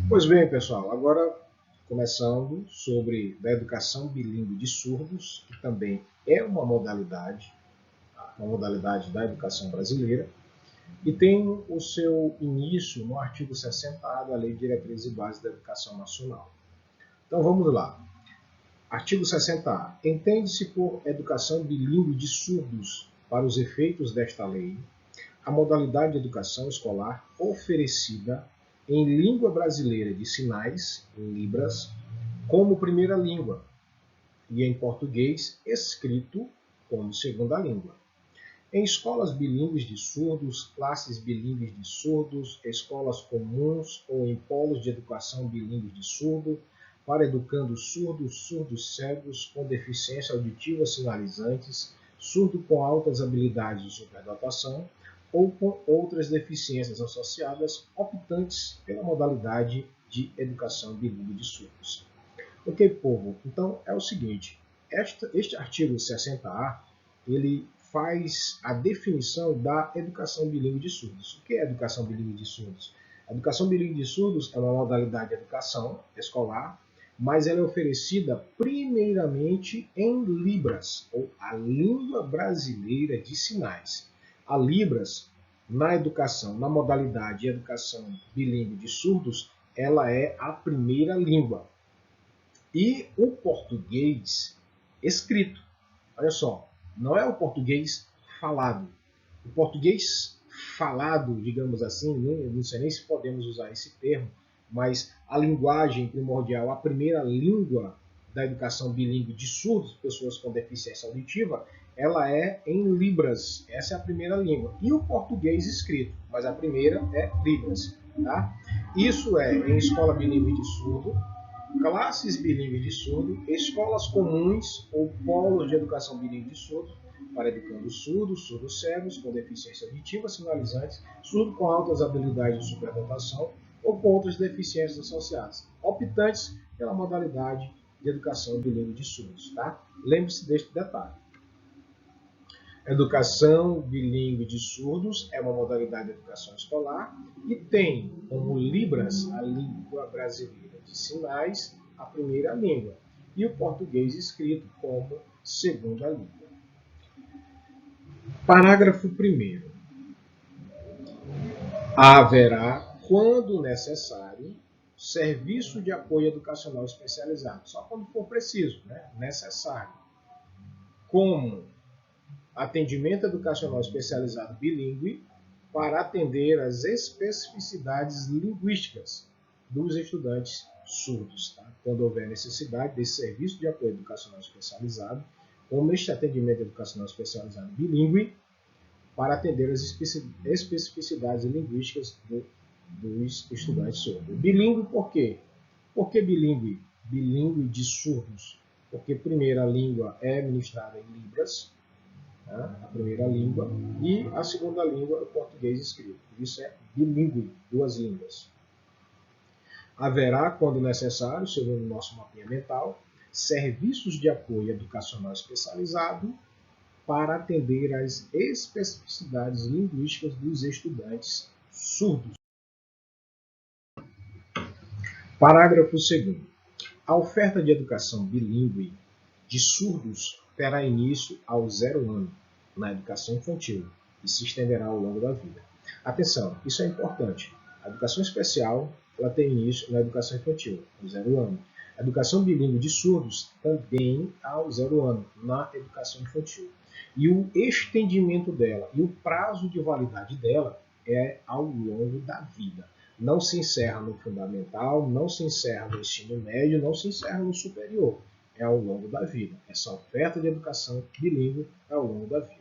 Pois bem, pessoal, agora começando sobre a educação bilíngue de surdos, que também é uma modalidade da educação brasileira, e tem o seu início no artigo 60A da Lei de Diretrizes e Bases da Educação Nacional. Então vamos lá. Artigo 60A. Entende-se por educação bilíngue de surdos, para os efeitos desta lei, a modalidade de educação escolar oferecida em língua brasileira de sinais, em Libras, como primeira língua, e em português escrito como segunda língua. Em escolas bilíngues de surdos, classes bilíngues de surdos, escolas comuns ou em polos de educação bilíngue de surdo, para educandos surdos, surdos cegos, com deficiência auditiva sinalizantes, surdo com altas habilidades de superdotação ou com outras deficiências associadas, optantes pela modalidade de educação bilíngue de surdos. Ok, povo? Então é o seguinte, este artigo 60A, ele faz a definição da educação bilíngue de surdos. O que é educação bilíngue de surdos? A educação bilíngue de surdos é uma modalidade de educação escolar, mas ela é oferecida primeiramente em Libras, ou a língua brasileira de sinais. A Libras, na educação, na modalidade de educação bilíngue de surdos, ela é a primeira língua. E o português escrito. Olha só, não é o português falado. O português falado, digamos assim, não sei nem se podemos usar esse termo, mas a linguagem primordial, a primeira língua da educação bilíngue de surdos, pessoas com deficiência auditiva, ela é em Libras. Essa é a primeira língua. E o português escrito, mas a primeira é Libras. Tá? Isso é em escola bilíngue de surdo, classes bilíngues de surdo, escolas comuns ou polos de educação bilíngue de surdo, para educandos surdos, surdos cegos, com deficiência auditiva, sinalizantes, surdo com altas habilidades de superdotação ou com outras deficiências associadas, optantes pela modalidade de educação bilíngue de surdos. Tá? Lembre-se deste detalhe. Educação bilíngue de surdos é uma modalidade de educação escolar e tem como Libras a língua brasileira de sinais, a primeira língua, e o português escrito como segunda língua. Parágrafo 1º. Haverá, quando necessário, serviço de apoio educacional especializado, só quando for preciso, necessário, como atendimento educacional especializado bilíngue para atender às especificidades linguísticas dos estudantes surdos. Tá? Quando houver necessidade desse serviço de apoio educacional especializado, como este atendimento educacional especializado bilíngue, para atender às especificidades linguísticas dos estudantes surdos. Bilíngue por quê? Por que bilíngue? Bilíngue de surdos. Porque a primeira língua é ministrada em Libras, a primeira língua, e a segunda língua é o português escrito. Isso é bilíngue, duas línguas. Haverá, quando necessário, segundo o nosso mapinha mental, serviços de apoio educacional especializado para atender às especificidades linguísticas dos estudantes surdos. Parágrafo 2º. A oferta de educação bilíngue de surdos terá início ao 0 ano, na educação infantil, e se estenderá ao longo da vida. Atenção, isso é importante. A educação especial ela tem início na educação infantil, ao 0 ano. A educação bilíngue de surdos também ao 0 ano, na educação infantil. E o estendimento dela e o prazo de validade dela é ao longo da vida. Não se encerra no fundamental, não se encerra no ensino médio, não se encerra no superior. É ao longo da vida. Essa oferta de educação bilíngue é ao longo da vida.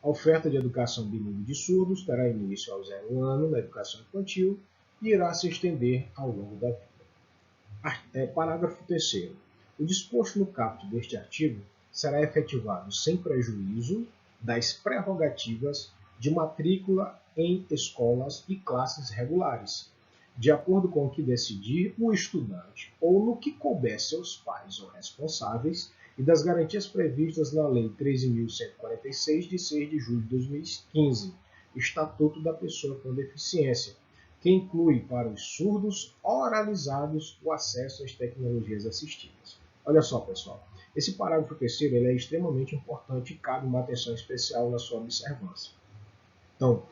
A oferta de educação bilíngue de surdos terá início ao 0 ano na educação infantil e irá se estender ao longo da vida. Parágrafo 3º. O disposto no caput deste artigo será efetivado sem prejuízo das prerrogativas de matrícula em escolas e classes regulares, de acordo com o que decidir o estudante ou no que couber seus pais ou responsáveis e das garantias previstas na Lei 13.146, de 6 de julho de 2015, Estatuto da Pessoa com Deficiência, que inclui para os surdos oralizados o acesso às tecnologias assistivas. Olha só, pessoal, esse parágrafo terceiro ele é extremamente importante e cabe uma atenção especial na sua observância. Então,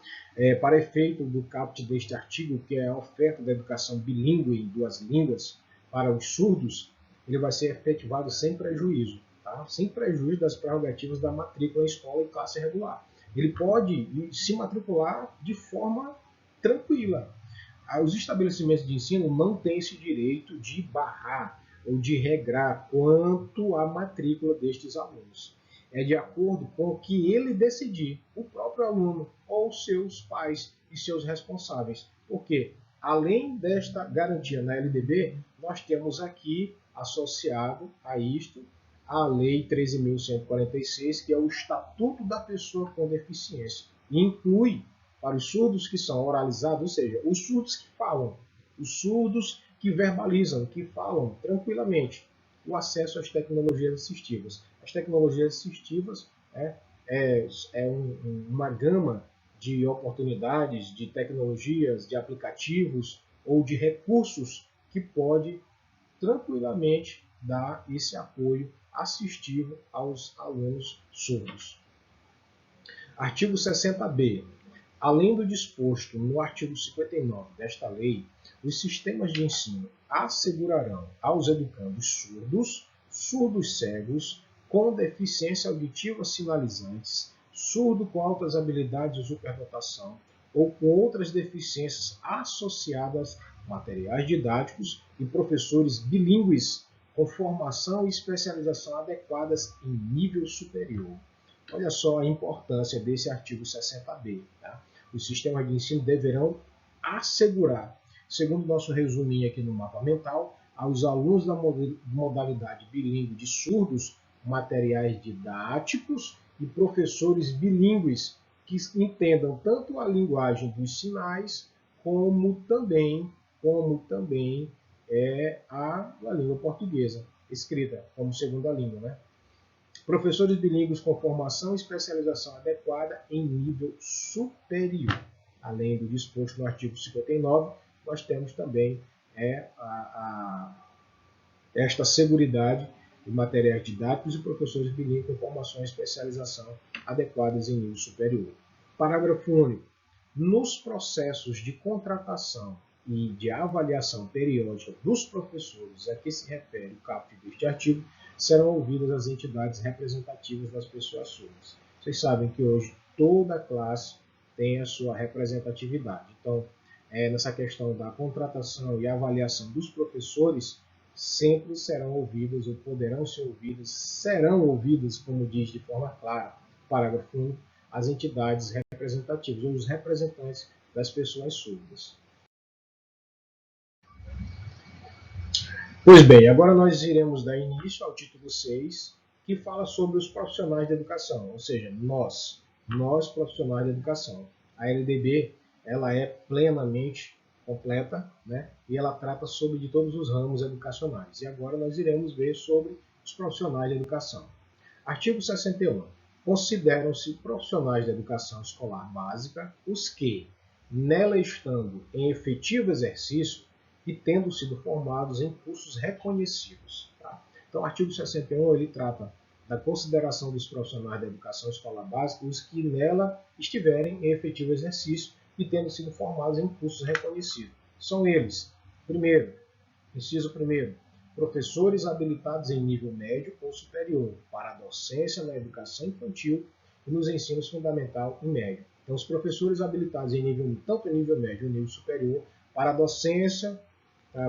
para efeito do caput deste artigo, que é a oferta da educação bilíngue em duas línguas para os surdos, ele vai ser efetivado sem prejuízo, tá? Sem prejuízo das prerrogativas da matrícula em escola e classe regular. Ele pode se matricular de forma tranquila. Os estabelecimentos de ensino não têm esse direito de barrar ou de regrar quanto à matrícula destes alunos. É de acordo com o que ele decidir, o próprio aluno ou seus pais e seus responsáveis. Porque, além desta garantia na LDB, nós temos aqui associado a isto a Lei 13.146, que é o Estatuto da Pessoa com Deficiência. E inclui para os surdos que são oralizados, ou seja, os surdos que falam, os surdos que verbalizam, que falam tranquilamente, o acesso às tecnologias assistivas. As tecnologias assistivas uma gama de oportunidades, de tecnologias, de aplicativos ou de recursos que pode tranquilamente dar esse apoio assistivo aos alunos surdos. Artigo 60b. Além do disposto no artigo 59 desta lei, os sistemas de ensino assegurarão aos educandos surdos, surdos cegos, com deficiência auditiva sinalizantes, surdo com altas habilidades de superdotação ou com outras deficiências associadas, materiais didáticos e professores bilíngues com formação e especialização adequadas em nível superior. Olha só a importância desse artigo 60b. Tá? Os sistemas de ensino deverão assegurar, segundo nosso resuminho aqui no mapa mental, aos alunos da modalidade bilíngue de surdos, materiais didáticos e professores bilíngues que entendam tanto a linguagem dos sinais como também a língua portuguesa, escrita como segunda língua, né? Professores bilíngues com formação e especialização adequada em nível superior. Além do disposto no artigo 59, nós temos também esta seguridade de materiais didáticos e professores bilíngues com formação e especialização adequadas em nível superior. Parágrafo único. Nos processos de contratação e de avaliação periódica dos professores a que se refere o caput deste artigo, serão ouvidas as entidades representativas das pessoas surdas. Vocês sabem que hoje toda classe tem a sua representatividade. Então, nessa questão da contratação e avaliação dos professores, sempre serão ouvidas ou poderão ser ouvidas, serão ouvidas, como diz de forma clara, parágrafo 1, as entidades representativas ou os representantes das pessoas surdas. Pois bem, agora nós iremos dar início ao título 6, que fala sobre os profissionais da educação, ou seja, nós profissionais da educação. A LDB ela é plenamente completa, né? E ela trata sobre de todos os ramos educacionais. E agora nós iremos ver sobre os profissionais da educação. Artigo 61. Consideram-se profissionais da educação escolar básica os que, nela estando em efetivo exercício, e tendo sido formados em cursos reconhecidos. Tá? Então, o artigo 61 ele trata da consideração dos profissionais da educação escolar básica, os que nela estiverem em efetivo exercício e tendo sido formados em cursos reconhecidos. São eles, inciso primeiro, professores habilitados em nível médio ou superior para a docência na educação infantil e nos ensinos fundamental e médio. Então, os professores habilitados em nível, tanto em nível médio ou nível superior, para a docência,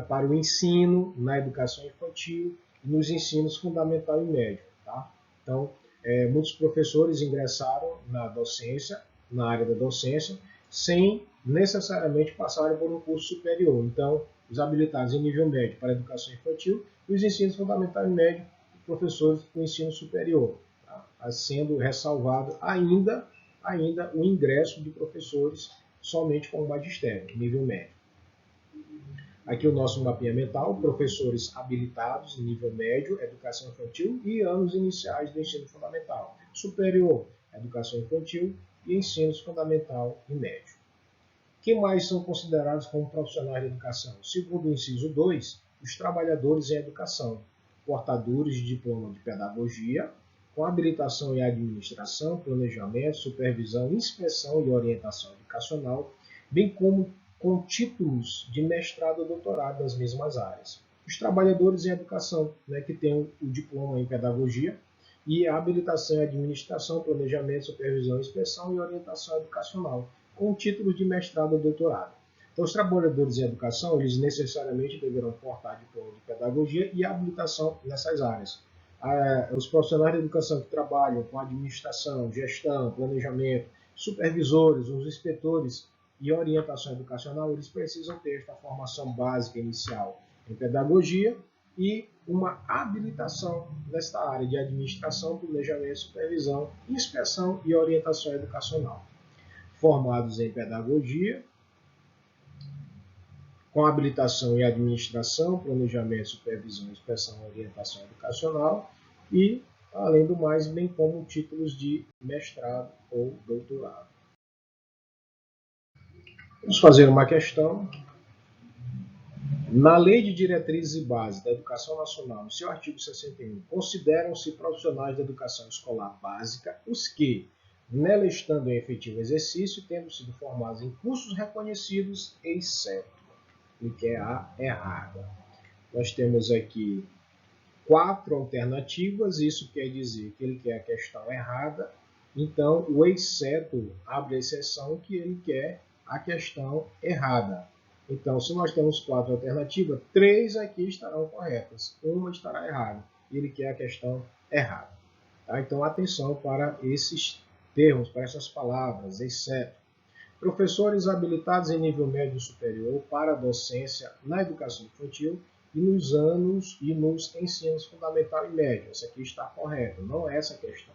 para o ensino na educação infantil e nos ensinos fundamental e médio. Tá? Então, muitos professores ingressaram na docência, na área da docência, sem necessariamente passarem por um curso superior. Então, os habilitados em nível médio para a educação infantil e os ensinos fundamental e médio, professores do ensino superior, tá? Sendo ressalvado ainda o ingresso de professores somente com o magistério, nível médio. Aqui o nosso mapinha mental, professores habilitados em nível médio, educação infantil e anos iniciais do ensino fundamental. Superior, educação infantil e ensinos fundamental e médio. Quem mais são considerados como profissionais de educação? Segundo o inciso 2, os trabalhadores em educação, portadores de diploma de pedagogia, com habilitação em administração, planejamento, supervisão, inspeção e orientação educacional, bem como com títulos de mestrado ou doutorado nas mesmas áreas. Os trabalhadores em educação, que têm o diploma em pedagogia e a habilitação em administração, planejamento, supervisão, inspeção e orientação educacional, com título de mestrado ou doutorado. Então, os trabalhadores em educação, eles necessariamente deverão portar diploma de pedagogia e habilitação nessas áreas. Os profissionais de educação que trabalham com administração, gestão, planejamento, supervisores, os inspetores e orientação educacional, eles precisam ter esta formação básica inicial em pedagogia e uma habilitação nesta área de administração, planejamento, supervisão, inspeção e orientação educacional. Formados em pedagogia, com habilitação em administração, planejamento, supervisão, inspeção e orientação educacional e, além do mais, bem como títulos de mestrado ou doutorado. Vamos fazer uma questão. Na Lei de Diretrizes e Bases da Educação Nacional, no seu artigo 61, consideram-se profissionais da educação escolar básica os que, nela estando em efetivo exercício, tendo sido formados em cursos reconhecidos, exceto, que é a errada. Nós temos aqui 4 alternativas, isso quer dizer que ele quer a questão errada, então o exceto abre a exceção que ele quer a questão errada. Então, se nós temos 4 alternativas, 3 aqui estarão corretas, uma estará errada, e ele quer a questão errada. Tá? Então, atenção para esses termos, para essas palavras, exceto. Professores habilitados em nível médio superior para a docência na educação infantil e nos ensinos fundamental e médio. Essa aqui está correta, não é essa a questão.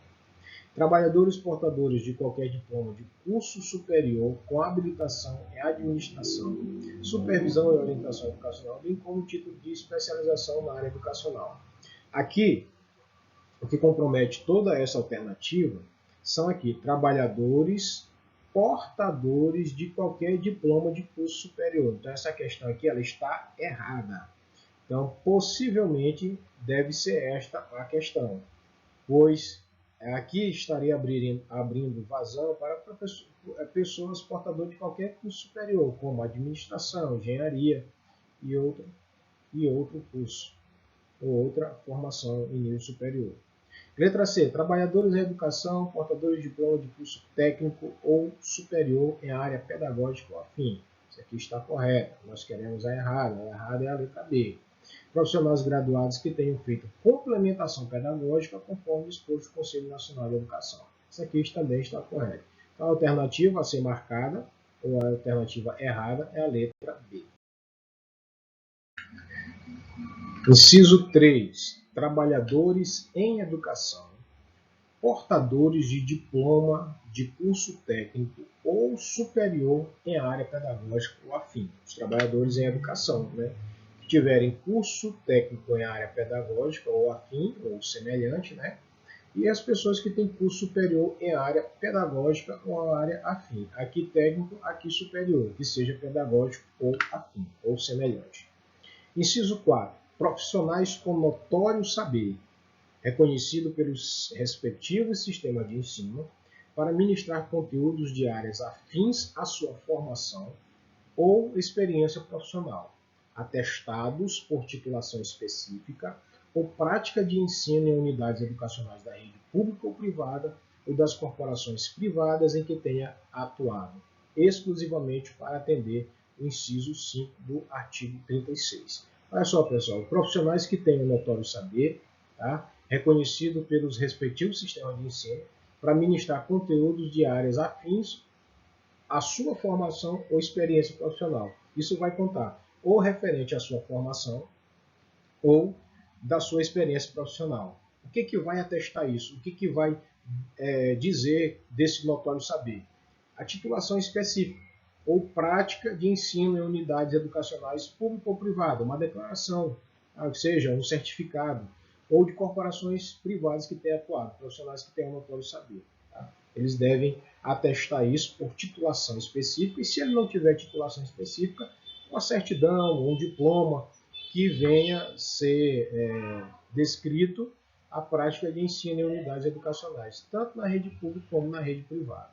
Trabalhadores portadores de qualquer diploma de curso superior com habilitação em administração, supervisão e orientação educacional, bem como título de especialização na área educacional. Aqui, o que compromete toda essa alternativa são aqui trabalhadores portadores de qualquer diploma de curso superior. Então, essa questão aqui ela está errada. Então, possivelmente, deve ser esta a questão, pois aqui estaria abrindo vazão para pessoas portadoras de qualquer curso superior, como administração, engenharia e outro curso, ou outra formação em nível superior. Letra C. Trabalhadores em educação, portadores de diploma de curso técnico ou superior em área pedagógica ou afim. Isso aqui está correto. Nós queremos a errada. A errada é a letra B. Profissionais graduados que tenham feito complementação pedagógica conforme disposto do Conselho Nacional de Educação. Isso aqui também está correto. Então, a alternativa a ser marcada, ou a alternativa errada, é a letra B. Inciso 3. Trabalhadores em educação, portadores de diploma de curso técnico ou superior em área pedagógica ou afim. Os trabalhadores em educação, que tiverem curso técnico em área pedagógica ou afim, ou semelhante, e as pessoas que têm curso superior em área pedagógica ou área afim. Aqui técnico, aqui superior, que seja pedagógico ou afim, ou semelhante. Inciso 4. Profissionais com notório saber, reconhecido pelos respectivos sistemas de ensino, para ministrar conteúdos de áreas afins à sua formação ou experiência profissional, atestados por titulação específica ou prática de ensino em unidades educacionais da rede pública ou privada ou das corporações privadas em que tenha atuado, exclusivamente para atender o inciso 5 do artigo 36. Olha só, pessoal, profissionais que tenham notório saber, reconhecido pelos respectivos sistemas de ensino, para ministrar conteúdos de áreas afins à sua formação ou experiência profissional. Isso vai contar ou referente à sua formação ou da sua experiência profissional. O que vai atestar isso? O que vai dizer desse notório saber? A titulação específica ou prática de ensino em unidades educacionais público ou privada, uma declaração, ou seja, um certificado, ou de corporações privadas que tenham atuado, profissionais que tenham notório saber. Eles devem atestar isso por titulação específica, e se ele não tiver titulação específica, uma certidão, um diploma que venha ser descrito a prática de ensino em unidades educacionais, tanto na rede pública como na rede privada.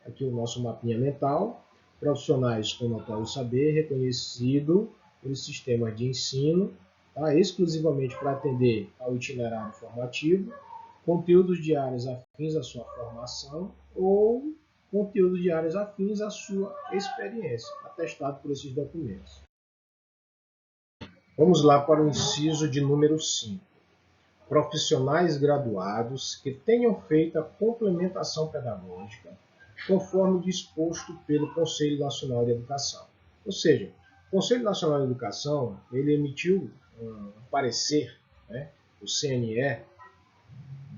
Aqui o nosso mapinha mental, profissionais com notório saber, reconhecido pelos sistemas de ensino, tá? Exclusivamente para atender ao itinerário formativo, conteúdos de áreas afins à sua formação ou conteúdos de áreas afins à sua experiência, atestado por esses documentos. Vamos lá para o inciso de número 5. Profissionais graduados que tenham feito a complementação pedagógica conforme disposto pelo Conselho Nacional de Educação. Ou seja, o Conselho Nacional de Educação ele emitiu um parecer, né, o CNE,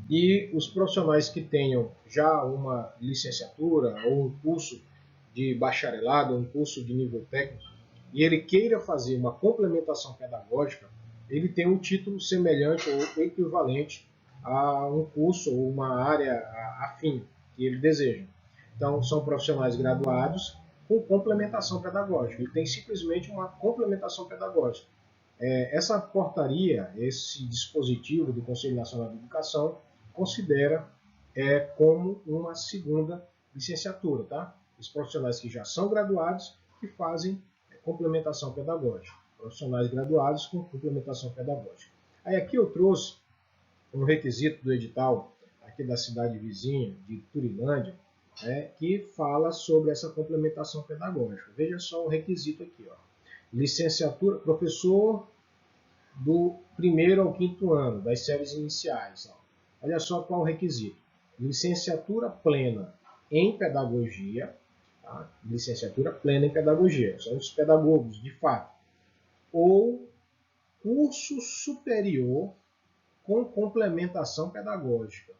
e os profissionais que tenham já uma licenciatura ou um curso de bacharelado, um curso de nível técnico, e ele queira fazer uma complementação pedagógica, ele tem um título semelhante ou equivalente a um curso ou uma área afim que ele deseja. Então, são profissionais graduados com complementação pedagógica. Ele tem simplesmente uma complementação pedagógica. Essa portaria, esse dispositivo do Conselho Nacional de Educação, considera como uma segunda licenciatura, tá? Os profissionais que já são graduados e fazem complementação pedagógica. Profissionais graduados com complementação pedagógica. Aí aqui eu trouxe um requisito do edital aqui da cidade vizinha, de Turilândia, que fala sobre essa complementação pedagógica. Veja só o requisito aqui, ó. Licenciatura, professor do 1º ao 5º ano, das séries iniciais. Ó. Olha só qual o requisito. Licenciatura plena em pedagogia, tá? Licenciatura plena em pedagogia, são os pedagogos, de fato. Ou curso superior com complementação pedagógica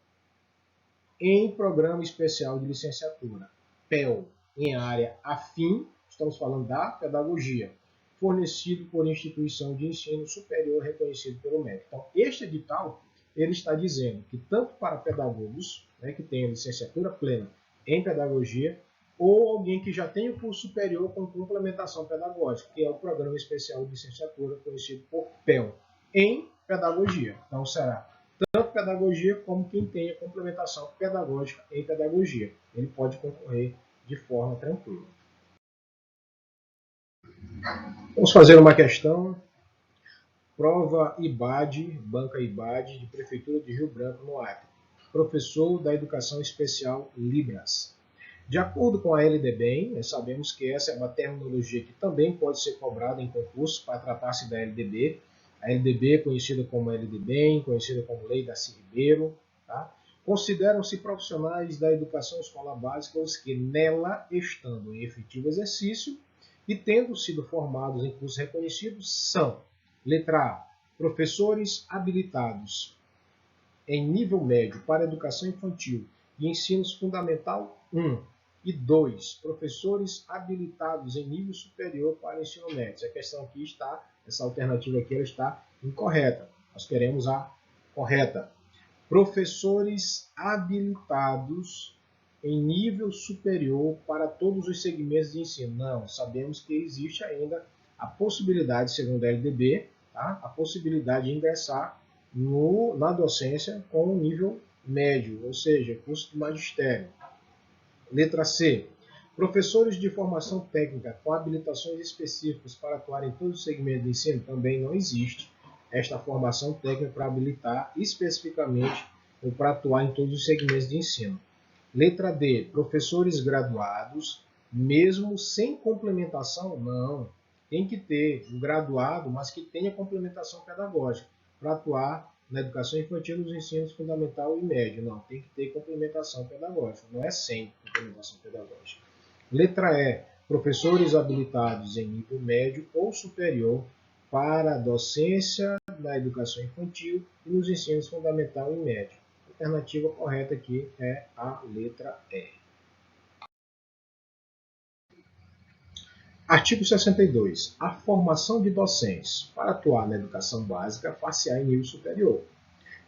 em programa especial de licenciatura, PEL, em área afim, estamos falando da pedagogia, fornecido por instituição de ensino superior reconhecido pelo MEC. Então, este edital, ele está dizendo que tanto para pedagogos, né, que tenham licenciatura plena em pedagogia, ou alguém que já tem o curso superior com complementação pedagógica, que é o Programa Especial de Licenciatura, conhecido por PEL, em pedagogia. Então, será tanto pedagogia como quem tenha complementação pedagógica em pedagogia. Ele pode concorrer de forma tranquila. Vamos fazer uma questão. Prova IBAD, Banca IBAD, de Prefeitura de Rio Branco, no Acre. Professor da Educação Especial Libras. De acordo com a LDBEM, nós sabemos que essa é uma terminologia que também pode ser cobrada em concursos para tratar-se da LDB. A LDB é conhecida como LDBEM, conhecida como Lei Darcy Ribeiro. Tá? Consideram-se profissionais da educação escolar básica os que nela, estando em efetivo exercício e tendo sido formados em cursos reconhecidos, são: letra A, professores habilitados em nível médio para educação infantil e ensino fundamental 1, e 2, professores habilitados em nível superior para ensino médio. A questão aqui está, essa alternativa aqui ela está incorreta. Nós queremos a correta. Professores habilitados em nível superior para todos os segmentos de ensino. Não, sabemos que existe ainda a possibilidade, segundo a LDB, tá? A possibilidade de ingressar na docência com um nível médio, ou seja, curso de magistério. Letra C. Professores de formação técnica com habilitações específicas para atuar em todos os segmentos de ensino também não existe esta formação técnica para habilitar especificamente ou para atuar em todos os segmentos de ensino. Letra D. Professores graduados, mesmo sem complementação, não. Tem que ter um graduado, mas que tenha complementação pedagógica para atuar na educação infantil, nos ensinos fundamental e médio. Não, tem que ter complementação pedagógica, não é sem complementação pedagógica. Letra E. Professores habilitados em nível médio ou superior para a docência na educação infantil e nos ensinos fundamental e médio. A alternativa correta aqui é a letra E. Artigo 62. A formação de docentes para atuar na educação básica far-se-á em nível superior.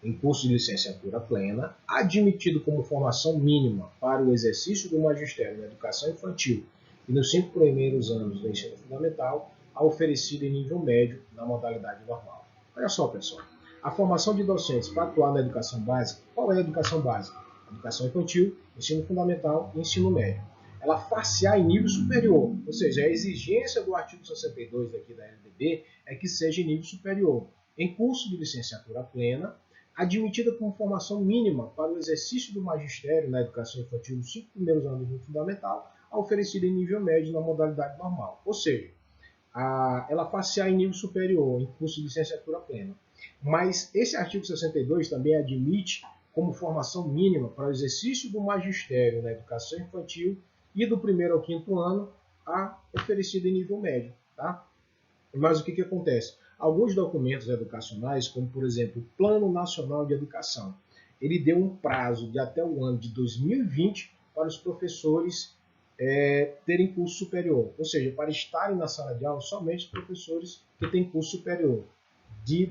em curso de licenciatura plena, admitido como formação mínima para o exercício do magistério na educação infantil e nos 5 primeiros anos do ensino fundamental, a oferecida em nível médio na modalidade normal. Olha só, pessoal, a formação de docentes para atuar na educação básica, qual é a educação básica? Educação infantil, ensino fundamental e ensino médio. Ela far-se-á em nível superior, ou seja, a exigência do artigo 62 aqui da LDB é que seja em nível superior, em curso de licenciatura plena, admitida como formação mínima para o exercício do magistério na educação infantil nos 5 primeiros anos do fundamental, a oferecida em nível médio na modalidade normal. Ou seja, ela far-se-á em nível superior, em curso de licenciatura plena. Mas esse artigo 62 também admite como formação mínima para o exercício do magistério na educação infantil e do 1º ao 5º ano, a oferecida em nível médio. Tá? Mas o que acontece? Alguns documentos educacionais, como por exemplo o Plano Nacional de Educação, ele deu um prazo de até o ano de 2020 para os professores terem curso superior, ou seja, para estarem na sala de aula somente os professores que têm curso superior, de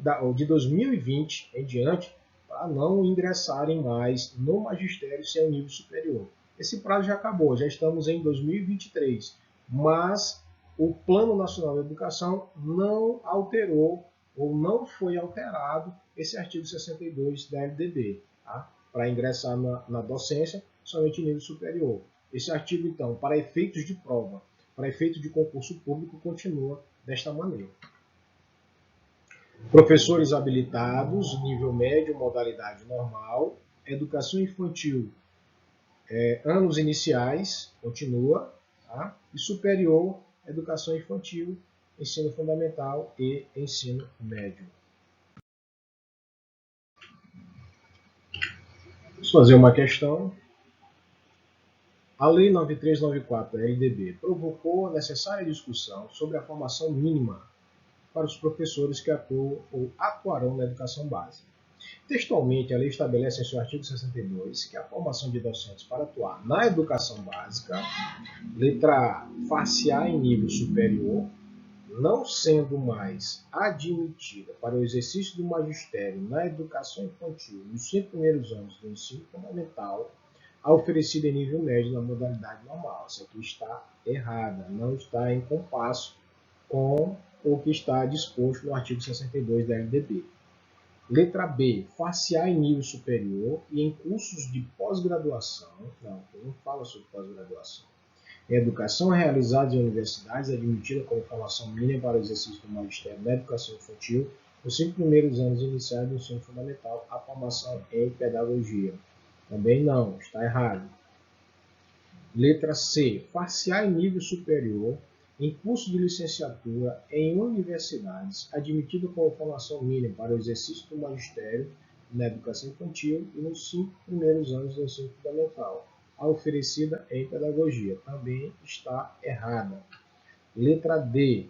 2020 em diante, para não ingressarem mais no magistério sem o nível superior. Esse prazo já acabou, já estamos em 2023, mas o Plano Nacional de Educação não alterou ou não foi alterado esse artigo 62 da LDB, tá? Para ingressar na docência somente em nível superior. Esse artigo, então, para efeitos de prova, para efeitos de concurso público, continua desta maneira. Professores habilitados, nível médio, modalidade normal. Educação infantil, anos iniciais, continua. Tá? E superior, educação infantil, ensino fundamental e ensino médio. Vamos fazer uma questão. A Lei 9394 da LDB provocou a necessária discussão sobre a formação mínima para os professores que atuam ou atuarão na educação básica. Textualmente, a lei estabelece em seu artigo 62 que a formação de docentes para atuar na educação básica, letra A, far-se-á em nível superior, não sendo mais admitida para o exercício do magistério na educação infantil nos 5 primeiros anos do ensino fundamental, a oferecida em nível médio na modalidade normal. Isso aqui está errada, não está em compasso com o que está disposto no artigo 62 da LDB. Letra B, far-se-á em nível superior e em cursos de pós-graduação, não fala sobre pós-graduação, em educação realizada em universidades admitida como formação mínima para o exercício do magistério na educação infantil, nos 5 primeiros anos iniciais do ensino fundamental, a formação em pedagogia. Também não, está errado. Letra C, far-se-á em nível superior em curso de licenciatura em universidades, admitido como formação mínima para o exercício do magistério na educação infantil e nos 5 primeiros anos do ensino fundamental, a oferecida em pedagogia. Também está errada. Letra D.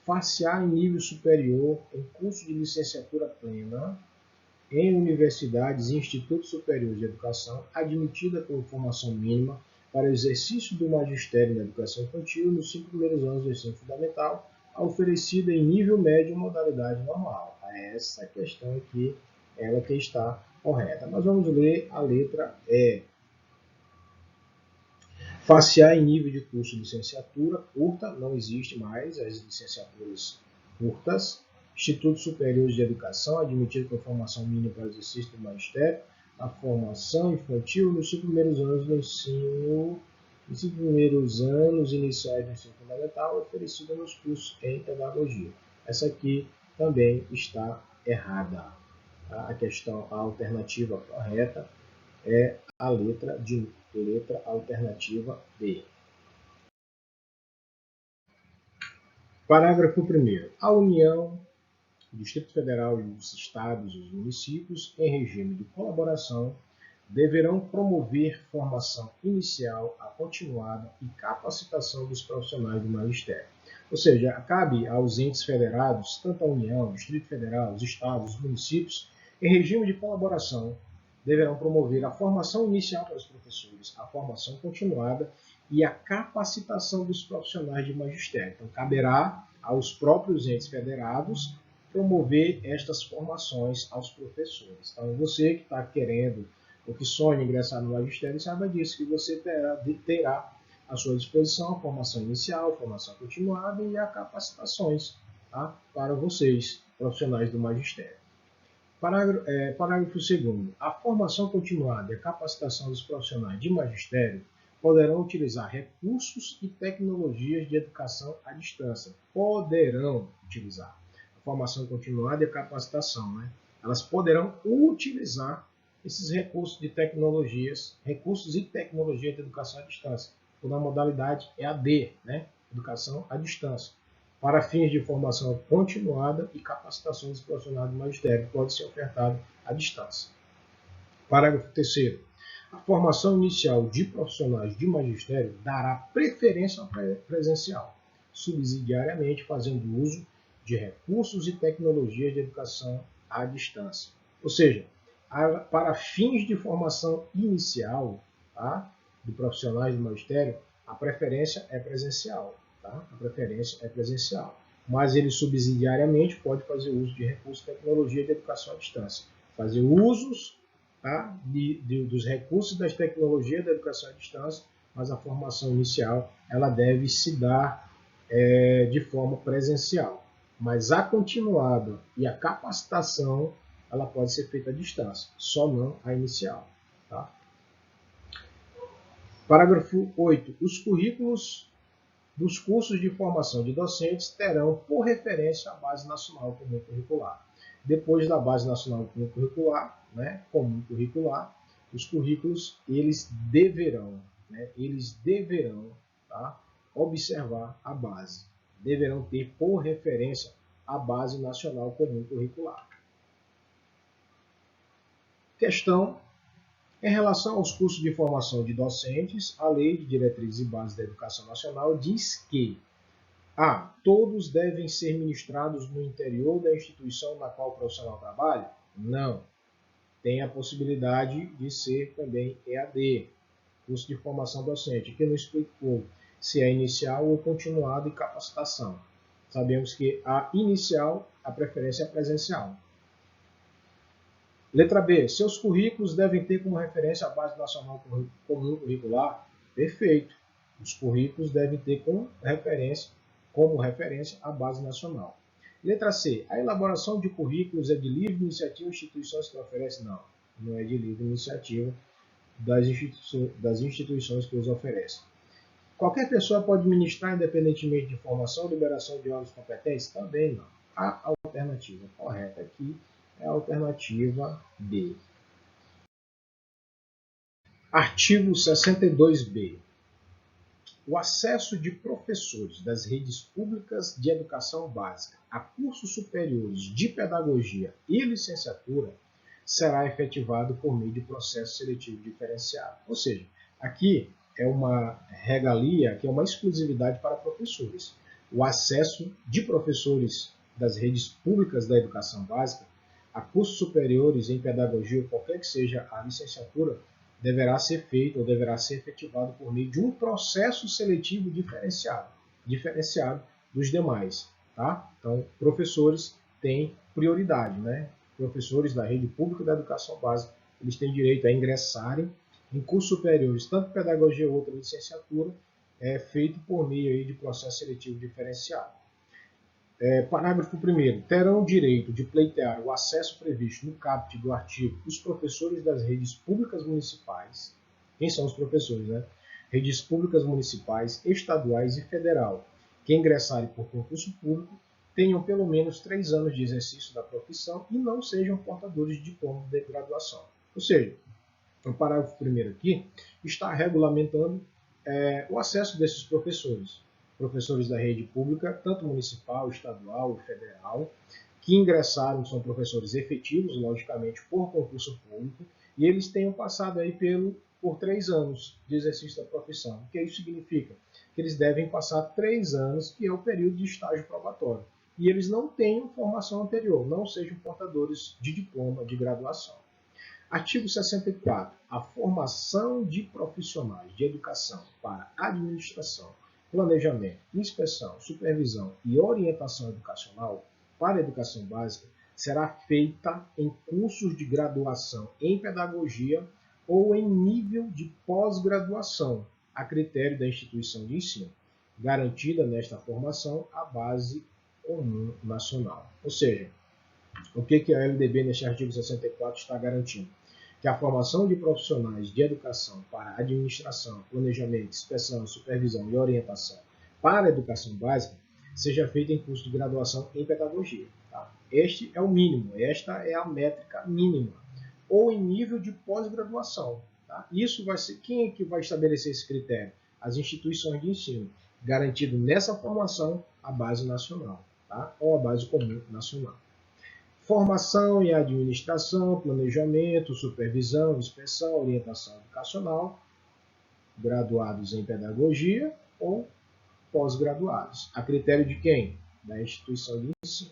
Far-se-á em nível superior em curso de licenciatura plena em universidades e institutos superiores de educação, admitida como formação mínima para o exercício do magistério na educação infantil nos 5 primeiros anos do ensino fundamental, oferecida em nível médio modalidade normal. Essa questão aqui, ela que está correta. Nós vamos ler a letra E. Far-se-á em nível de curso de licenciatura curta, não existe mais as licenciaturas curtas. Institutos Superiores de Educação, admitido com formação mínima para o exercício do magistério, a formação infantil nos 5 primeiros anos do ensino, nos 5 primeiros anos iniciais do ensino fundamental, oferecida nos cursos em pedagogia. Essa aqui também está errada. A questão, a alternativa correta é a letra alternativa B. Parágrafo 1º. A União, o Distrito Federal e os Estados e os municípios, em regime de colaboração, deverão promover formação inicial, a continuada e capacitação dos profissionais do magistério. Ou seja, cabe aos entes federados, tanto a União, o Distrito Federal, os Estados, os municípios, em regime de colaboração, deverão promover a formação inicial para os professores, a formação continuada e a capacitação dos profissionais de magistério. Então, caberá aos próprios entes federados promover estas formações aos professores. Então, você que está querendo ou que sonha ingressar no magistério, saiba disso, que você terá à sua disposição a formação inicial, formação continuada e as capacitações, tá, para vocês, profissionais do magistério. Parágrafo 2º. A formação continuada e a capacitação dos profissionais de magistério poderão utilizar recursos e tecnologias de educação à distância. Poderão utilizar. A formação continuada e a capacitação, né? Elas poderão utilizar esses recursos e tecnologia de educação à distância, na modalidade EAD, né? Educação à distância, para fins de formação continuada e capacitação dos profissionais do magistério, que pode ser ofertado à distância. Parágrafo 3º. A formação inicial de profissionais de magistério dará preferência ao presencial, subsidiariamente fazendo uso de recursos e tecnologias de educação à distância. Ou seja, para fins de formação inicial, tá, de profissionais do magistério, a preferência é presencial. Tá? A preferência é presencial. Mas ele subsidiariamente pode fazer uso de recursos e tecnologia de educação à distância. Fazer usos, tá, dos recursos das tecnologias da educação à distância, mas a formação inicial ela deve se dar de forma presencial. Mas a continuada e a capacitação ela pode ser feita à distância, só não a inicial. Tá? Parágrafo 8. Os currículos dos cursos de formação de docentes terão por referência a Base Nacional Comum Curricular. Depois da Base Nacional Comum Curricular, né, comum curricular, os currículos eles deverão, tá, observar a base, deverão ter por referência a Base Nacional Comum Curricular. Questão: em relação aos cursos de formação de docentes, a Lei de Diretrizes e Bases da Educação Nacional diz que a. Todos devem ser ministrados no interior da instituição na qual o profissional trabalha? Não. Tem a possibilidade de ser também EAD, curso de formação docente, que não explicou se é inicial ou continuado e capacitação. Sabemos que a inicial, a preferência é presencial. Letra B. Seus currículos devem ter como referência a Base Nacional Comum Curricular? Perfeito. Os currículos devem ter como referência a Base Nacional. Letra C. A elaboração de currículos é de livre iniciativa instituições que oferecem? Não, não é de livre iniciativa das instituições que os oferecem. Qualquer pessoa pode ministrar independentemente de formação ou liberação de órgãos competentes? Também não. A alternativa correta aqui é a alternativa B. Artigo 62b. O acesso de professores das redes públicas de educação básica a cursos superiores de pedagogia e licenciatura será efetivado por meio de processo seletivo diferenciado. Ou seja, aqui é uma regalia, que é uma exclusividade para professores. O acesso de professores das redes públicas da educação básica a cursos superiores em pedagogia ou qualquer que seja a licenciatura deverá ser feito ou deverá ser efetivado por meio de um processo seletivo diferenciado dos demais. Tá? Então, professores têm prioridade, né? Professores da rede pública da educação básica, eles têm direito a ingressarem em cursos superiores, tanto pedagogia ou outra licenciatura, feito por meio aí de processo seletivo diferenciado. Parágrafo 1º. Terão direito de pleitear o acesso previsto no caput do artigo os professores das redes públicas municipais. Quem são os professores, né? Redes públicas municipais, estaduais e federal, que ingressarem por concurso público, tenham pelo menos 3 anos de exercício da profissão e não sejam portadores de diploma de graduação. Ou seja, o parágrafo 1º aqui está regulamentando o acesso desses professores da rede pública, tanto municipal, estadual e federal, que ingressaram, são professores efetivos, logicamente, por concurso público, e eles tenham passado aí por 3 anos de exercício da profissão. O que isso significa? Que eles devem passar 3 anos, que é o período de estágio probatório. E eles não tenham formação anterior, não sejam portadores de diploma de graduação. Artigo 64. A formação de profissionais de educação para administração, planejamento, inspeção, supervisão e orientação educacional para a educação básica será feita em cursos de graduação em pedagogia ou em nível de pós-graduação, a critério da instituição de ensino, garantida nesta formação a base comum nacional. Ou seja, o que a LDB neste artigo 64 está garantindo? Que a formação de profissionais de educação para administração, planejamento, inspeção, supervisão e orientação para a educação básica seja feita em curso de graduação em pedagogia. Tá? Este é o mínimo, esta é a métrica mínima, ou em nível de pós-graduação. Tá? Isso vai ser, quem é que vai estabelecer esse critério? As instituições de ensino, garantido nessa formação a base nacional, tá? Ou a base comum nacional. Formação em administração, planejamento, supervisão, inspeção, orientação educacional, graduados em pedagogia ou pós-graduados. A critério de quem? Da instituição de ensino.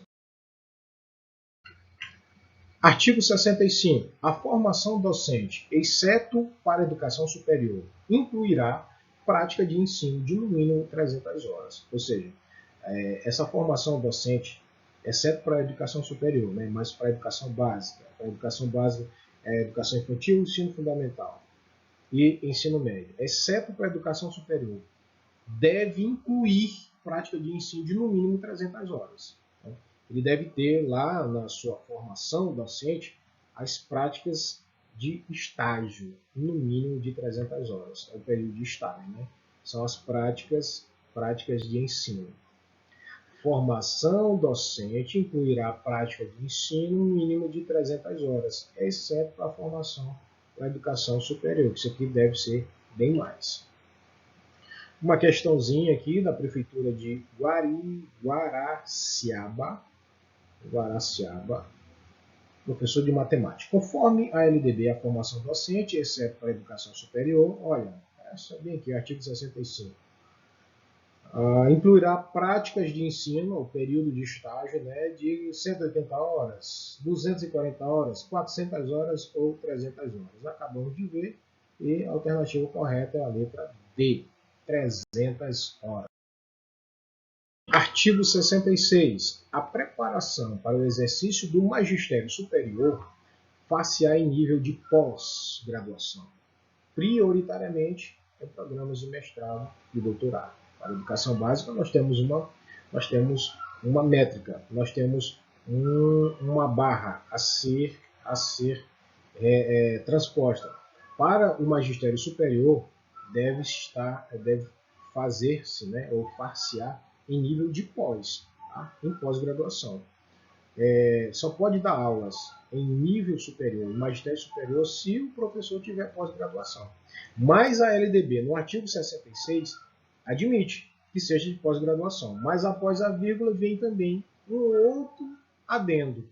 Artigo 65. A formação docente, exceto para a educação superior, incluirá prática de ensino de no mínimo 300 horas. Ou seja, essa formação docente, exceto para a educação superior, né, mas para a educação básica. Para a educação básica é educação infantil, ensino fundamental e ensino médio. Exceto para a educação superior, deve incluir prática de ensino de no mínimo 300 horas. Ele deve ter lá na sua formação docente as práticas de estágio, no mínimo de 300 horas. É o período de estágio, né? São as práticas de ensino. Formação docente incluirá a prática de ensino no mínimo de 300 horas, exceto para a formação para a educação superior, que isso aqui deve ser bem mais. Uma questãozinha aqui da Prefeitura de Guaraciaba, professor de matemática. Conforme a LDB, a formação docente, exceto para a educação superior, olha, essa bem aqui, artigo 65. Incluirá práticas de ensino, o período de estágio, né, de 180 horas, 240 horas, 400 horas ou 300 horas. Acabamos de ver e a alternativa correta é a letra D, 300 horas. Artigo 66. A preparação para o exercício do magistério superior far-se-á em nível de pós-graduação, prioritariamente em programas de mestrado e doutorado. Para a educação básica, nós temos uma métrica, nós temos uma barra a ser transposta. Para o magistério superior, deve fazer-se, né, ou far-se-á em nível de pós, tá? Em pós-graduação. Só pode dar aulas em nível superior, em magistério superior, se o professor tiver pós-graduação. Mas a LDB, no artigo 66, admite que seja de pós-graduação. Mas após a vírgula vem também um outro adendo,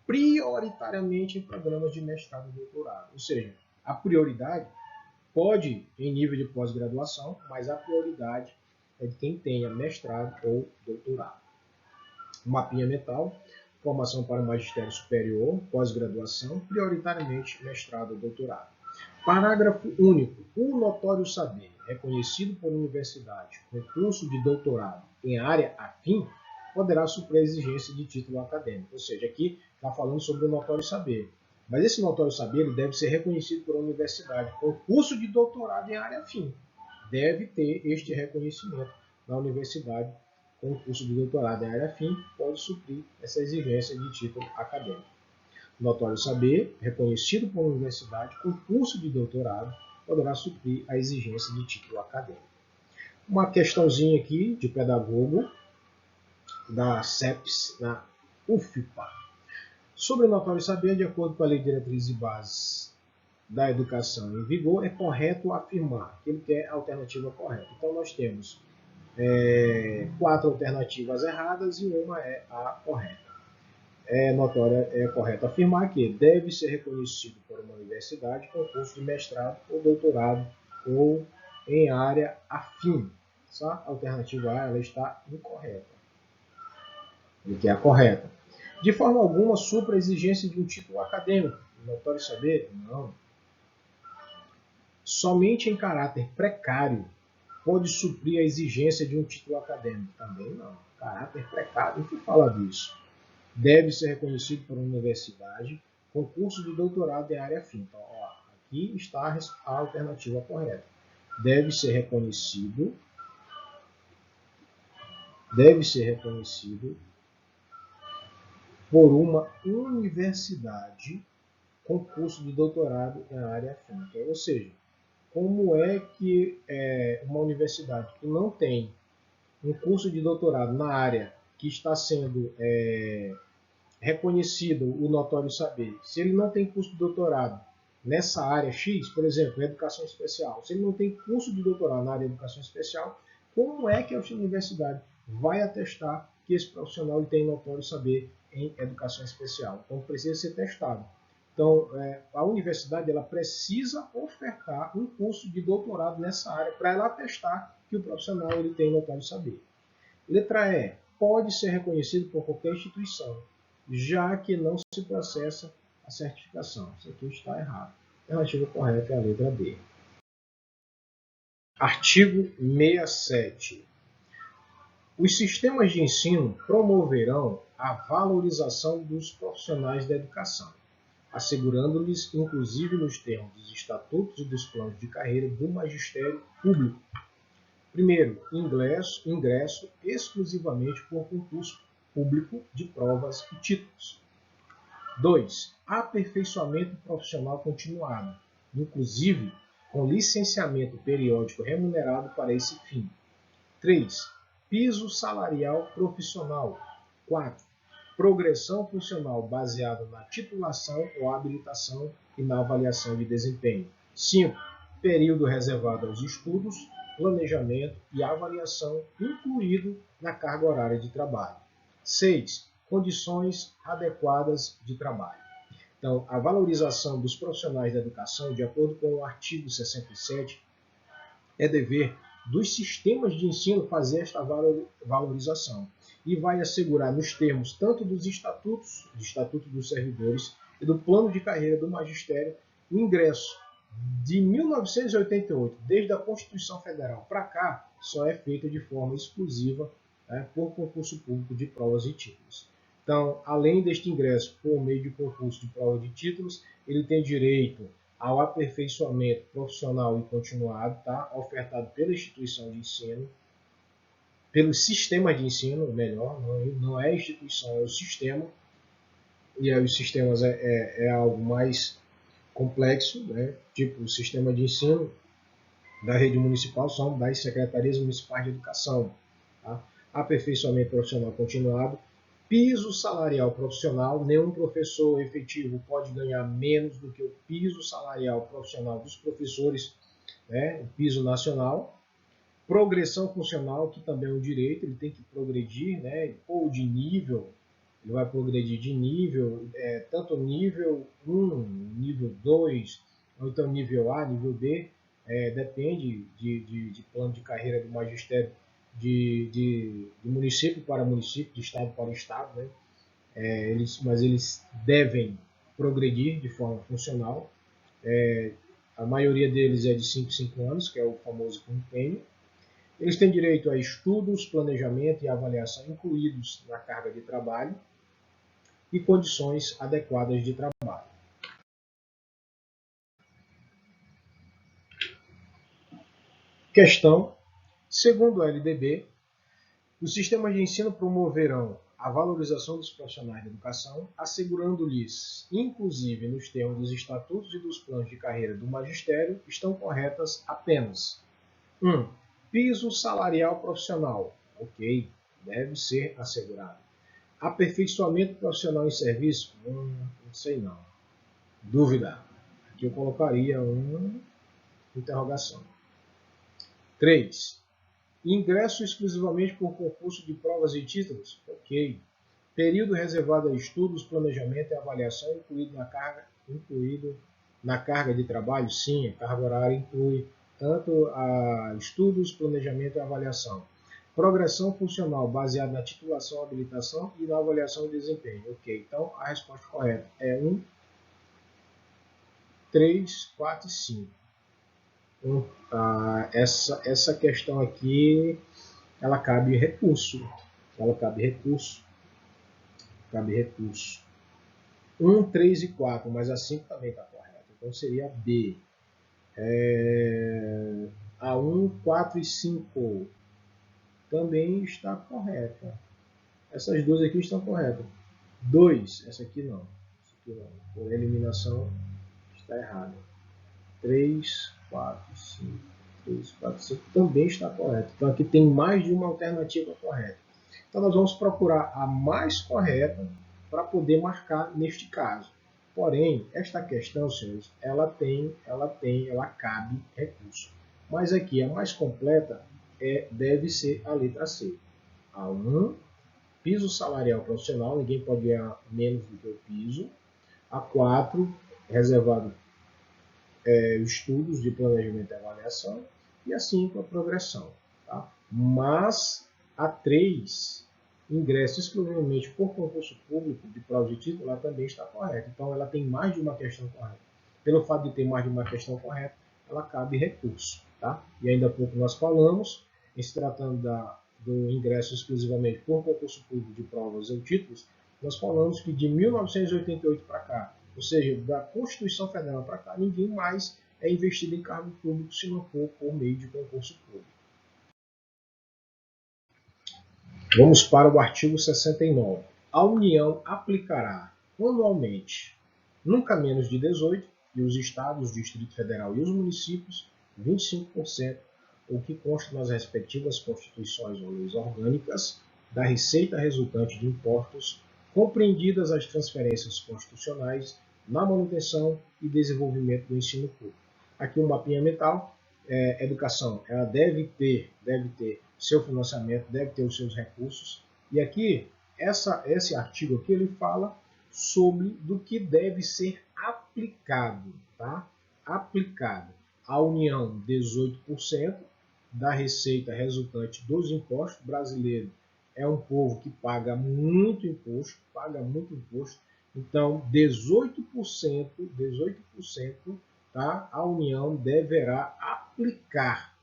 prioritariamente em programas de mestrado e doutorado. Ou seja, a prioridade pode em nível de pós-graduação, mas a prioridade é de quem tenha mestrado ou doutorado. Mapinha mental, formação para o magistério superior, pós-graduação, prioritariamente mestrado ou doutorado. Parágrafo único. O notório saber, reconhecido por universidade com curso de doutorado em área afim, poderá suprir a exigência de título acadêmico. Ou seja, aqui está falando sobre o notório saber. Mas esse notório saber ele deve ser reconhecido por uma universidade com curso de doutorado em área afim. Deve ter este reconhecimento na universidade com curso de doutorado em área afim, pode suprir essa exigência de título acadêmico. Notório saber, reconhecido por uma universidade com curso de doutorado, poderá suprir a exigência de título acadêmico. Uma questãozinha aqui de pedagogo da CEPES, na UFPA. Sobre o notório saber, de acordo com a Lei de Diretrizes e Bases da Educação em vigor, é correto afirmar, aquilo que é a alternativa correta. Então, nós temos 4 alternativas erradas e uma é a correta. É correto afirmar que deve ser reconhecido por uma universidade com curso de mestrado ou doutorado ou em área afim. Essa alternativa A ela está incorreta, que é a correta. De forma alguma, supra a exigência de um título acadêmico. Notório saber? Não. Somente em caráter precário pode suprir a exigência de um título acadêmico. Também não. Caráter precário, o que fala disso? deve ser reconhecido por uma universidade com curso de doutorado em área afim. Então, aqui está a alternativa correta. Deve ser reconhecido por uma universidade com curso de doutorado em área afim. Então, ou seja, como é que uma universidade que não tem um curso de doutorado na área que está sendo reconhecido o notório saber, se ele não tem curso de doutorado nessa área X, por exemplo, educação especial, se ele não tem curso de doutorado na área de educação especial, como é que a universidade vai atestar que esse profissional tem notório saber em educação especial? Então precisa ser testado. Então a universidade ela precisa ofertar um curso de doutorado nessa área para ela atestar que o profissional ele tem notório saber. Letra E. Pode ser reconhecido por qualquer instituição, já que não se processa a certificação. Isso aqui está errado. A alternativa correta é a letra D. Artigo 67. Os sistemas de ensino promoverão a valorização dos profissionais da educação, assegurando-lhes, inclusive nos termos dos estatutos e dos planos de carreira do magistério público. Primeiro, ingresso exclusivamente por concurso público de provas e títulos. 2. Aperfeiçoamento profissional continuado, inclusive com licenciamento periódico remunerado para esse fim. 3. Piso salarial profissional. 4. Progressão funcional baseada na titulação ou habilitação e na avaliação de desempenho. 5. Período reservado aos estudos, planejamento e avaliação, incluído na carga horária de trabalho. 6. Condições adequadas de trabalho. Então, a valorização dos profissionais da educação, de acordo com o artigo 67, é dever dos sistemas de ensino fazer esta valorização e vai assegurar nos termos tanto dos estatutos, do Estatuto dos Servidores e do Plano de Carreira do Magistério, o ingresso de 1988, desde a Constituição Federal para cá, só é feito de forma exclusiva por concurso público de provas e títulos. Então, além deste ingresso por meio de concurso de provas de títulos, ele tem direito ao aperfeiçoamento profissional e continuado, ofertado pela instituição de ensino, pelos sistemas de ensino, melhor, não é a instituição, é o sistema, e aí os sistemas é algo mais complexo, tipo o sistema de ensino da rede municipal são das secretarias municipais de educação. Aperfeiçoamento profissional continuado, piso salarial profissional, nenhum professor efetivo pode ganhar menos do que o piso salarial profissional dos professores, o piso nacional. Progressão funcional, que também é um direito, ele tem que progredir, ou de nível, ele vai progredir de nível, tanto nível 1, nível 2, ou então nível A, nível B, depende de plano de carreira do magistério, de município para município, de estado para estado, mas eles devem progredir de forma funcional. A maioria deles é de 5 anos, que é o famoso quinquênio. Eles têm direito a estudos, planejamento e avaliação incluídos na carga de trabalho e condições adequadas de trabalho. Questão: segundo a LDB, os sistemas de ensino promoverão a valorização dos profissionais da educação, assegurando-lhes, inclusive nos termos dos estatutos e dos planos de carreira do magistério, estão corretas apenas 1. Piso salarial profissional. Ok, deve ser assegurado. Aperfeiçoamento profissional em serviço? Não sei não. Dúvida. Aqui eu colocaria uma interrogação. 3. Ingresso exclusivamente por concurso de provas e títulos? Ok. Período reservado a estudos, planejamento e avaliação, incluído na carga de trabalho? Sim, a carga horária inclui tanto a estudos, planejamento e avaliação. Progressão funcional baseada na titulação, habilitação e na avaliação de desempenho. Ok, então a resposta correta é 1, 3, 4 e 5. Essa questão aqui, ela cabe recurso. cabe recurso. 1, 3 e 4, mas a 5 também está correta. Então seria B. A 1, 4 e 5 também está correta. Essas duas aqui estão corretas. 2, essa aqui não. Essa aqui não. Por eliminação está errada. 3, 4, 5. 3, 4, 5 também está correto. Então aqui tem mais de uma alternativa correta. Então nós vamos procurar a mais correta para poder marcar neste caso. Porém, esta questão, senhores, ela cabe recurso. Mas aqui a mais completa deve ser a letra C. A 1, piso salarial profissional, ninguém pode ganhar menos do que o piso. A 4, reservado estudos de planejamento e avaliação. E a 5, a progressão. Tá? Mas a 3, ingresso exclusivamente por concurso público de prova de título, ela também está correta. Então, ela tem mais de uma questão correta. Pelo fato de ter mais de uma questão correta, ela cabe recurso. Tá? E ainda há pouco nós falamos, em se tratando do ingresso exclusivamente por concurso público de provas ou títulos, nós falamos que de 1988 para cá, ou seja, da Constituição Federal para cá, ninguém mais é investido em cargo público se não for por meio de concurso público. Vamos para o artigo 69. A União aplicará anualmente, nunca menos de 18%, e os estados, o Distrito Federal e os municípios, 25%, o que consta nas respectivas constituições ou leis orgânicas, da receita resultante de impostos, compreendidas as transferências constitucionais na manutenção e desenvolvimento do ensino público. Aqui um mapinha mental. Educação, ela deve ter seu financiamento, deve ter os seus recursos. E aqui, esse artigo aqui, ele fala sobre do que deve ser aplicado, tá? Aplicado. A União, 18% da receita resultante dos impostos. O brasileiro é um povo que paga muito imposto, Então, 18%, tá? A União deverá aplicar,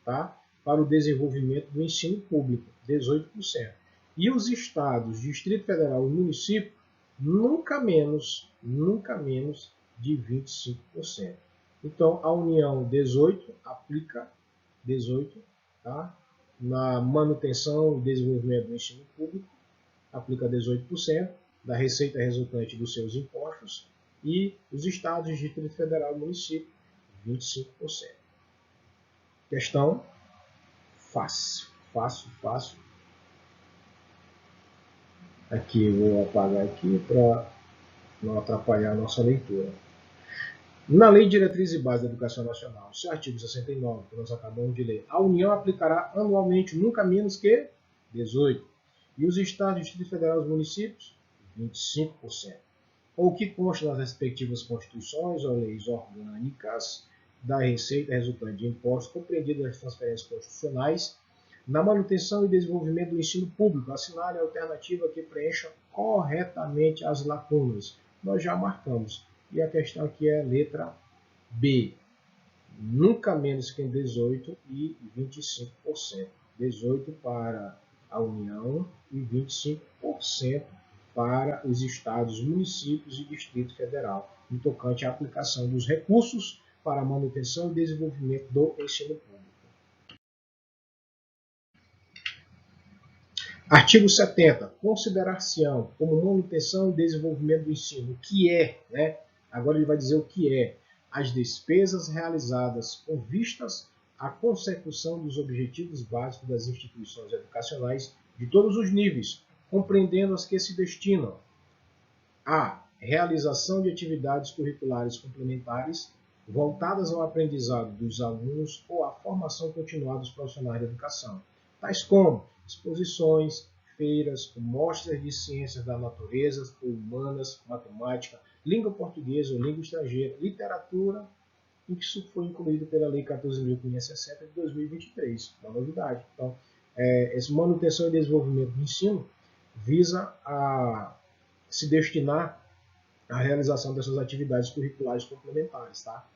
tá? Para o desenvolvimento do ensino público, 18%. E os estados, Distrito Federal e município, nunca menos de 25%. Então, a União, 18%, aplica 18%, tá? Na manutenção e desenvolvimento do ensino público, aplica 18% da receita resultante dos seus impostos, e os estados, Distrito Federal e município, 25%. Questão fácil. Aqui eu vou apagar aqui para não atrapalhar a nossa leitura. Na Lei de Diretrizes e Bases da Educação Nacional, seu artigo 69, que nós acabamos de ler, a União aplicará anualmente nunca menos que 18%. E os estados, Distrito Federal e os municípios, 25%. O que consta nas respectivas constituições ou leis orgânicas da receita resultante de impostos compreendidos nas transferências constitucionais na manutenção e desenvolvimento do ensino público. Assinale a alternativa que preencha corretamente as lacunas. Nós já marcamos. E a questão aqui é a letra B. Nunca menos que 18% e 25%. 18% para a União e 25% para os estados, municípios e Distrito Federal, no tocante à aplicação dos recursos para a manutenção e desenvolvimento do ensino público. Artigo 70. Considerar-se-ão como manutenção e desenvolvimento do ensino, o que é, né? Agora ele vai dizer o que é, as despesas realizadas com vistas à consecução dos objetivos básicos das instituições educacionais de todos os níveis, compreendendo as que se destinam a realização de atividades curriculares complementares voltadas ao aprendizado dos alunos ou à formação continuada dos profissionais da educação, tais como exposições, feiras, mostras de ciências da natureza, humanas, matemática, língua portuguesa ou língua estrangeira, literatura. Isso foi incluído pela Lei 14.560 de 2023, uma novidade. Então, essa manutenção e desenvolvimento do ensino visa a se destinar à realização dessas atividades curriculares complementares, tá?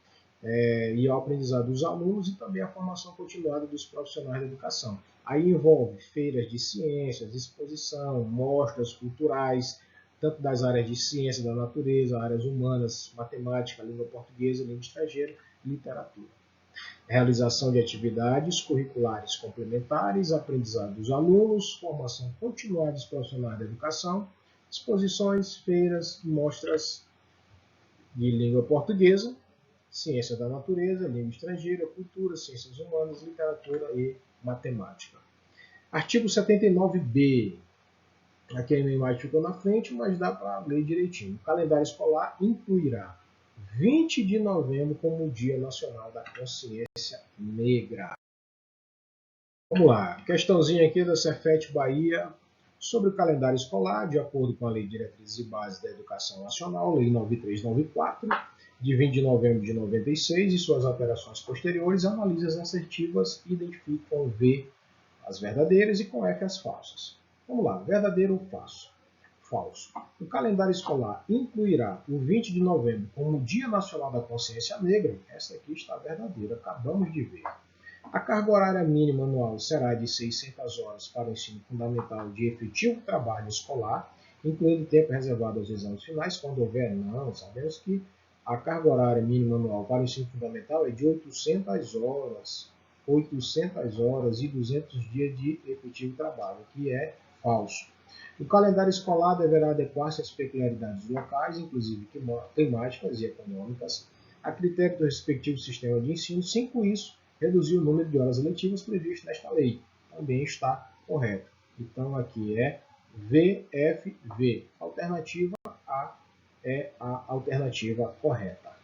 E ao aprendizado dos alunos e também à formação continuada dos profissionais da educação. Aí envolve feiras de ciências, exposição, mostras culturais, tanto das áreas de ciência da natureza, áreas humanas, matemática, língua portuguesa, língua estrangeira e literatura. Realização de atividades curriculares complementares, aprendizado dos alunos, formação continuada dos profissionais da educação, exposições, feiras e mostras de língua portuguesa, ciência da natureza, língua estrangeira, cultura, ciências humanas, literatura e matemática. Artigo 79b. Aqui a minha imagem ficou na frente, mas dá para ler direitinho. O calendário escolar incluirá 20 de novembro como o Dia Nacional da Consciência Negra. Vamos lá. Questãozinha aqui da Cefet Bahia sobre o calendário escolar, de acordo com a Lei de Diretrizes e Bases da Educação Nacional, Lei 9394, de 20 de novembro de 96 e suas alterações posteriores, analisa as assertivas e identifica com V as verdadeiras e com F as falsas. Vamos lá, verdadeiro ou falso? Falso. O calendário escolar incluirá o 20 de novembro como Dia Nacional da Consciência Negra? Essa aqui está verdadeira, acabamos de ver. A carga horária mínima anual será de 600 horas para o ensino fundamental de efetivo trabalho escolar, incluindo tempo reservado aos exames finais, quando houver, não, sabemos que a carga horária mínima anual para o ensino fundamental é de 800 horas. 800 horas e 200 dias de efetivo trabalho, que é falso. O calendário escolar deverá adequar-se às peculiaridades locais, inclusive climáticas e econômicas, a critério do respectivo sistema de ensino, sem com isso reduzir o número de horas letivas previsto nesta lei. Também está correto. Então aqui é VFV. Alternativa A é a alternativa correta.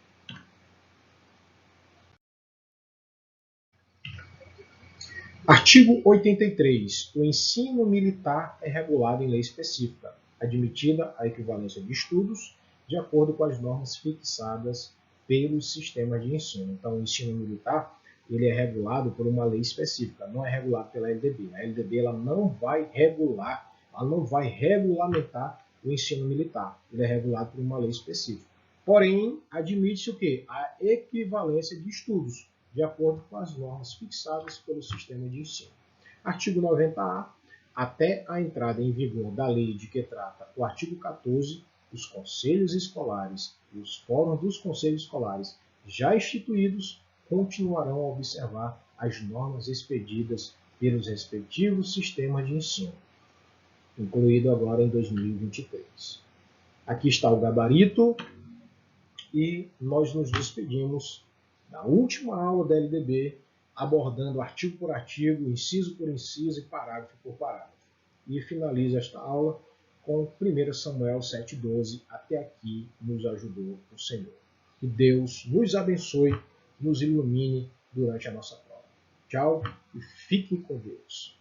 Artigo 83. O ensino militar é regulado em lei específica, admitida a equivalência de estudos de acordo com as normas fixadas pelos sistemas de ensino. Então, o ensino militar ele é regulado por uma lei específica, não é regulado pela LDB. A LDB ela não vai regular, ela não vai regulamentar o ensino militar. Ele é regulado por uma lei específica. Porém, admite-se o quê? A equivalência de estudos, de acordo com as normas fixadas pelo sistema de ensino. Artigo 90A. Até a entrada em vigor da lei de que trata o artigo 14, os conselhos escolares e os fóruns dos conselhos escolares já instituídos continuarão a observar as normas expedidas pelos respectivos sistemas de ensino, incluído agora em 2023. Aqui está o gabarito e nós nos despedimos da última aula da LDB, abordando artigo por artigo, inciso por inciso e parágrafo por parágrafo. E finalizo esta aula com 1 Samuel 7,12. Até aqui nos ajudou o Senhor. Que Deus nos abençoe, nos ilumine durante a nossa prova. Tchau e fiquem com Deus.